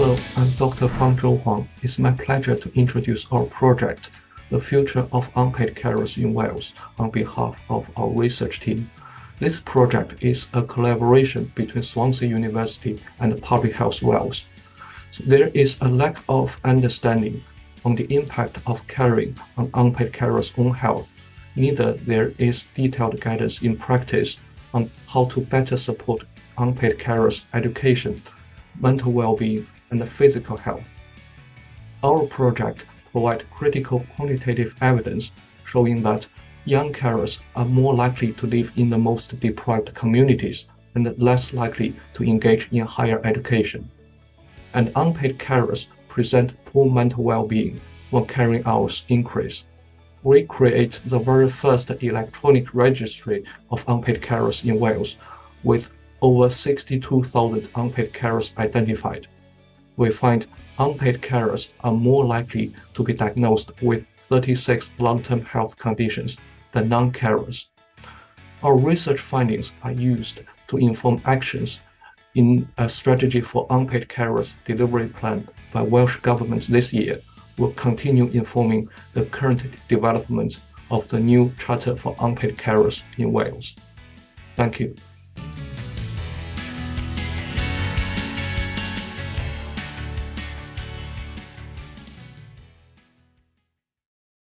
Hello, I'm Dr. Fangzhou Huang. It's my pleasure to introduce our project, The Future of Unpaid Carers in Wales, on behalf of our research team. This project is a collaboration between Swansea University and Public Health Wales. So there is a lack of understanding on the impact of caring on unpaid carers' own health. Neither there is detailed guidance in practice on how to better support unpaid carers' education, mental well-being, and physical health. Our project provides critical quantitative evidence showing that young carers are more likely to live in the most deprived communities and less likely to engage in higher education. And unpaid carers present poor mental well-being when caring hours increase. We create the very first electronic registry of unpaid carers in Wales, with over 62,000 unpaid carers identified. We find unpaid carers are more likely to be diagnosed with 36 long-term health conditions than non-carers. Our research findings are used to inform actions in a strategy for unpaid carers delivery plan by Welsh Government this year. Will continue informing the current development of the new Charter for Unpaid Carers in Wales. Thank you.